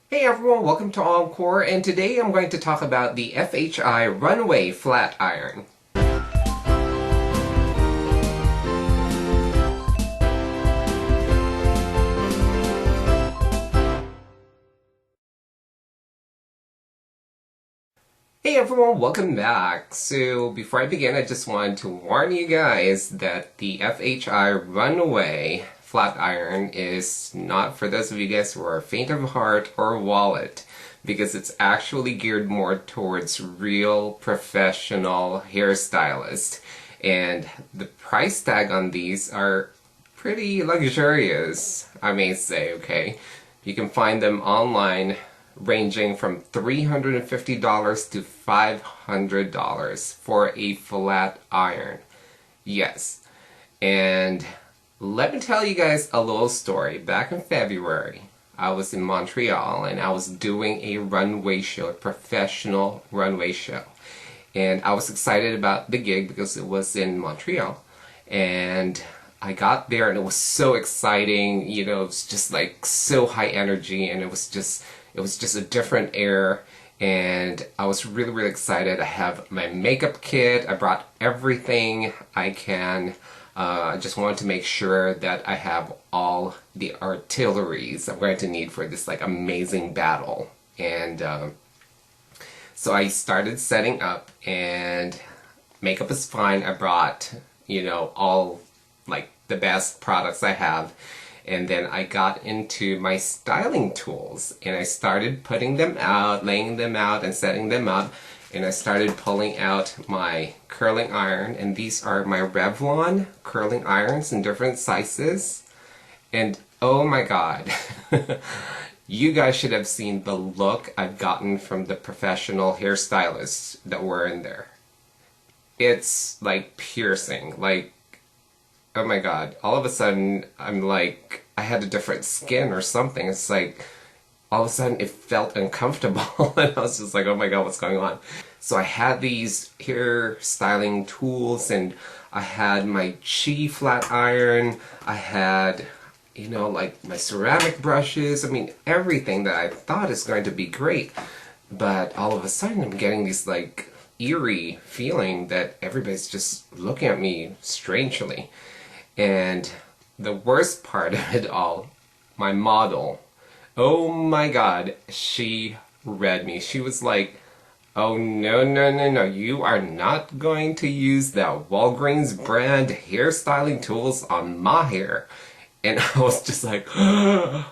Hey everyone, welcome to Encore, and today I'm going to talk about the FHI Runway Flat Iron. Hey everyone, welcome back. So before I begin, I just wanted to warn you guys that the FHI Runway Flat Iron is not for those of you guys who are faint of heart or wallet, because it's actually geared more towards real professional hairstylists. And the price tag on these are pretty luxurious, I may say, okay? You can find them online ranging from $350 to $500 for a flat iron. Yes. And let me tell you guys a little story. Back in February, I was in Montreal and I was doing a runway show, a professional runway show. And I was excited about the gig because it was in Montreal. And I got there and it was so exciting, you know, it was just like so high energy, and it was just a different air, and I was really excited. I have my makeup kit, I brought everything I can. I just wanted to make sure that I have all the artilleries I'm going to need for this like amazing battle. And so I started setting up, and makeup is fine. I brought, you know, all like the best products I have. And then I got into my styling tools, and I started putting them out, laying them out, and setting them up. And I started pulling out my curling iron, and these are my Revlon curling irons in different sizes. And oh my god, you guys should have seen the look I've gotten from the professional hairstylists that were in there. It's like piercing, like, oh my god, all of a sudden, I'm like, I had a different skin or something. It's like, all of a sudden it felt uncomfortable, and I was just like, oh my god, what's going on? So I had these hair styling tools, and I had my Chi flat iron, I had, you know, like my ceramic brushes, I mean, everything that I thought is going to be great. But all of a sudden I'm getting this like eerie feeling that everybody's just looking at me strangely. And the worst part of it all, my model, oh my god, she read me. She was like, oh no, you are not going to use that Walgreens brand hairstyling tools on my hair. And I was just like, oh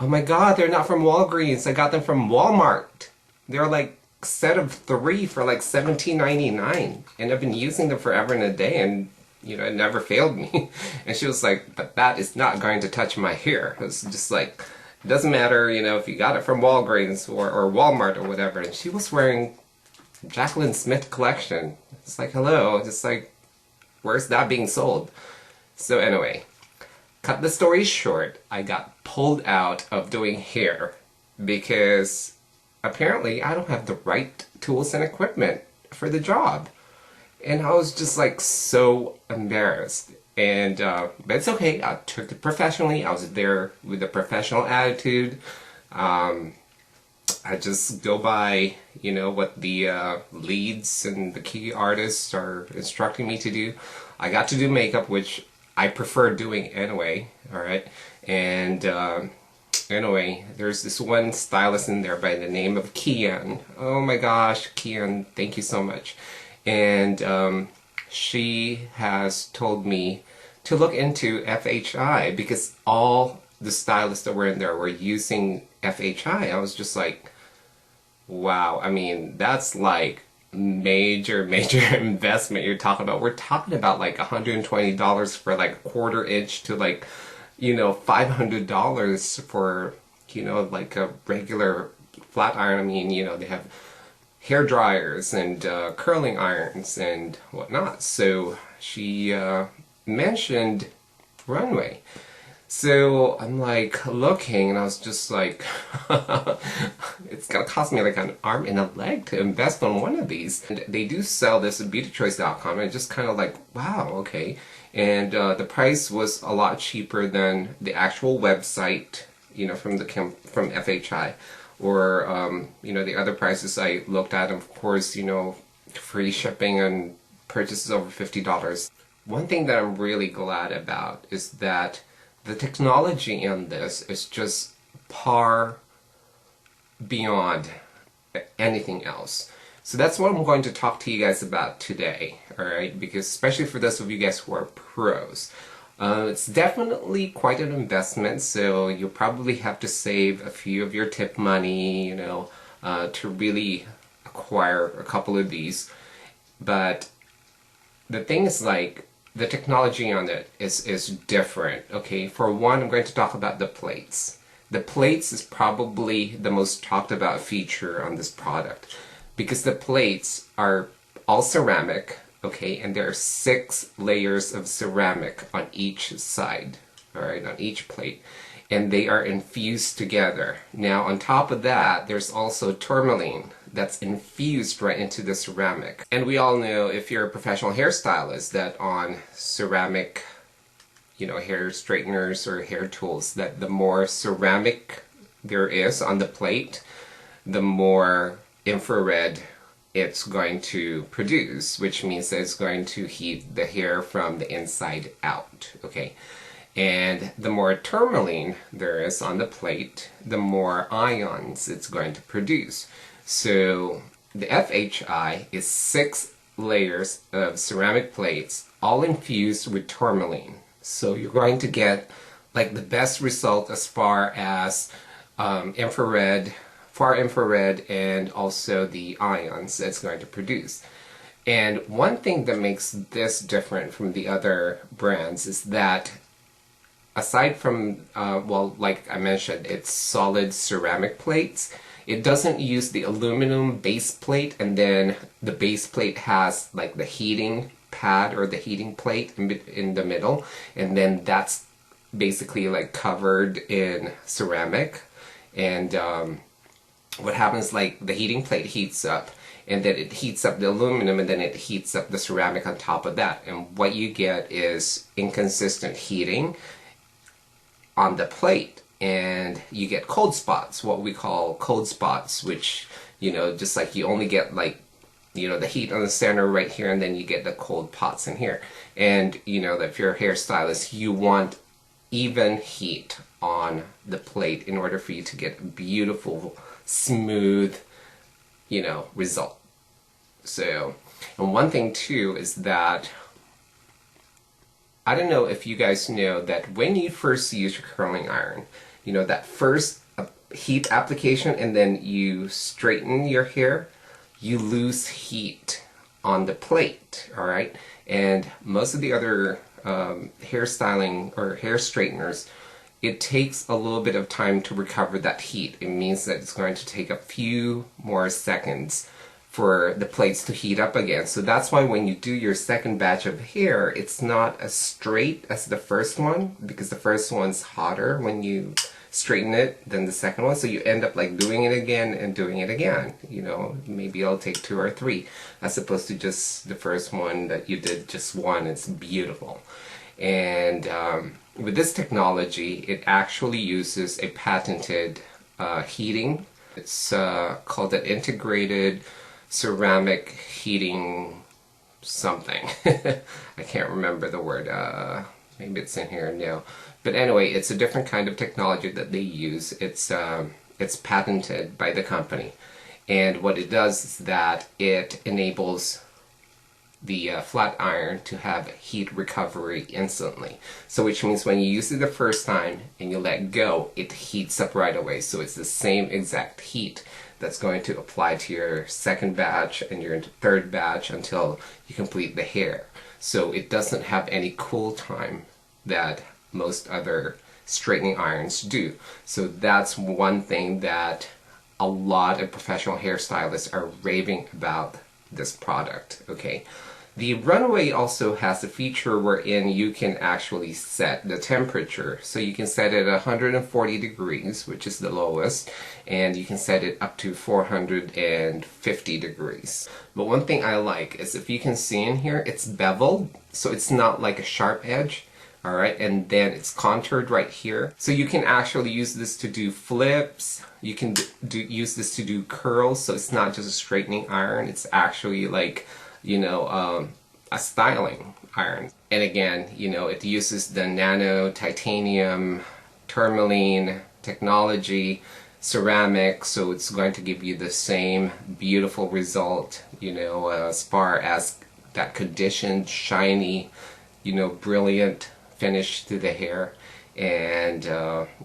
my god, they're not from Walgreens. I got them from Walmart. They're like set of 3 for like $17.99. And I've been using them forever and a day, and you know, it never failed me. And she was like, but that is not going to touch my hair. It was just like, it doesn't matter, you know, if you got it from Walgreens or Walmart or whatever. And she was wearing Jacqueline Smith collection. It's like, hello, just like, where's that being sold? So anyway, cut the story short, I got pulled out of doing hair because apparently I don't have the right tools and equipment for the job. And I was just like so embarrassed. And but it's okay, I took it professionally. I was there with a professional attitude. I just go by, you know, what the leads and the key artists are instructing me to do. I got to do makeup, which I prefer doing anyway, alright? And anyway, there's this one stylist in there by the name of Kian. Oh my gosh, Kian, thank you so much. And she has told me to look into FHI because all the stylists that were in there were using FHI. I was just like, wow, I mean, that's like major investment you're talking about. We're talking about like $120 for like 1/4 inch to like, you know, $500 for, you know, like a regular flat iron. I mean, you know, they have hair dryers and curling irons and whatnot. So she mentioned Runway. So I'm like looking, and I was just like, it's gonna cost me like an arm and a leg to invest on one of these. And they do sell this at beautychoice.com, and just kind of like, wow, okay. And the price was a lot cheaper than the actual website you know, from FHI, or you know, the other prices I looked at. Of course, you know, free shipping and purchases over $50. One thing that I'm really glad about is that the technology in this is just far beyond anything else. So that's what I'm going to talk to you guys about today, alright? Because especially for those of you guys who are pros. It's definitely quite an investment, so you'll probably have to save a few of your tip money, you know, to really acquire a couple of these. But the thing is, like, the technology on it is different, okay? For one, I'm going to talk about the plates. The plates is probably the most talked about feature on this product because the plates are all ceramic, okay, and there are 6 layers of ceramic on each side, alright, on each plate, and they are infused together. Now on top of that, there's also tourmaline that's infused right into the ceramic. And we all know, if you're a professional hairstylist, that on ceramic, you know, hair straighteners or hair tools, that the more ceramic there is on the plate, the more infrared it's going to produce, which means that it's going to heat the hair from the inside out, okay? And the more tourmaline there is on the plate, the more ions it's going to produce. So the FHI is 6 layers of ceramic plates, all infused with tourmaline. So you're going to get like the best result as far as infrared, far infrared, and also the ions that it's going to produce. And one thing that makes this different from the other brands is that aside from, well, like I mentioned, it's solid ceramic plates. It doesn't use the aluminum base plate, and then the base plate has like the heating pad or the heating plate in the middle, and then that's basically like covered in ceramic. And what happens, like, the heating plate heats up, and then it heats up the aluminum, and then it heats up the ceramic on top of that, and what you get is inconsistent heating on the plate, and you get cold spots, what we call cold spots, which, you know, just like you only get, like, you know, the heat on the center right here, and then you get the cold pots in here. And, you know, if you're a hairstylist, you want even heat on the plate in order for you to get a beautiful, smooth, you know, result. So, and one thing too is that, I don't know if you guys know that when you first use your curling iron, you know, that first heat application and then you straighten your hair, you lose heat on the plate, alright? And most of the other hairstyling or hair straighteners, it takes a little bit of time to recover that heat. It means that it's going to take a few more seconds for the plates to heat up again. So that's why when you do your second batch of hair, it's not as straight as the first one, because the first one's hotter when you straighten it than the second one. So you end up like doing it again and doing it again. You know, maybe it'll take 2 or 3 as opposed to just the first one that you did just one. It's beautiful. And with this technology, it actually uses a patented heating. It's called an integrated ceramic heating something. I can't remember the word. Maybe it's in here now. But anyway, it's a different kind of technology that they use. It's patented by the company. And what it does is that it enables the flat iron to have heat recovery instantly. So which means when you use it the first time and you let go, it heats up right away. So it's the same exact heat that's going to apply to your second batch and your third batch until you complete the hair. So it doesn't have any cool time that most other straightening irons do. So that's one thing that a lot of professional hairstylists are raving about this product, okay? The Runway also has a feature wherein you can actually set the temperature. So you can set it at 140 degrees, which is the lowest, and you can set it up to 450 degrees. But one thing I like is, if you can see in here, it's beveled, so it's not like a sharp edge, Alright, and then it's contoured right here. So you can actually use this to do flips, you can use this to do curls, so it's not just a straightening iron, it's actually like, you know, a styling iron. And again, you know, it uses the nano titanium tourmaline technology ceramic, so it's going to give you the same beautiful result, you know, as far as that conditioned, shiny, you know, brilliant finish to the hair. And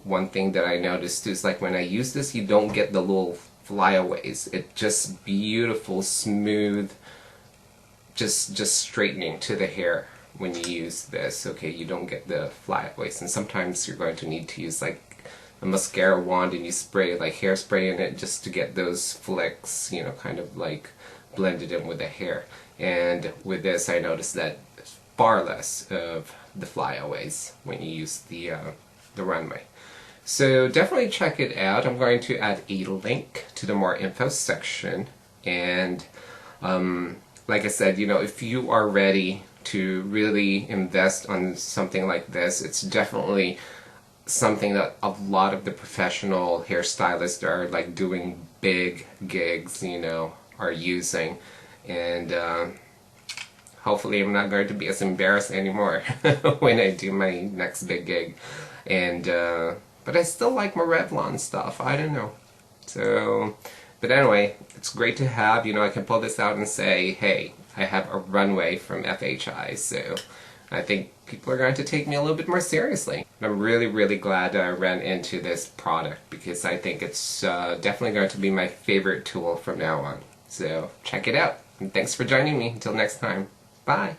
one thing that I noticed is, like, when I use this, you don't get the little flyaways. It's just beautiful, smooth, just straightening to the hair when you use this. Okay, you don't get the flyaways, and sometimes you're going to need to use like a mascara wand and you spray like hairspray in it just to get those flicks, you know, kind of like blended in with the hair. And with this, I noticed that far less of the flyaways when you use the runway. So definitely check it out. I'm going to add a link to the more info section. And like I said, you know, if you are ready to really invest on something like this, it's definitely something that a lot of the professional hairstylists are like doing big gigs, you know, are using. And hopefully I'm not going to be as embarrassed anymore when I do my next big gig. And but I still like my Revlon stuff, I don't know. So, but anyway, it's great to have, you know, I can pull this out and say, hey, I have a runway from FHI, so I think people are going to take me a little bit more seriously. I'm really, really glad that I ran into this product, because I think it's definitely going to be my favorite tool from now on. So check it out. And thanks for joining me. Until next time. Bye.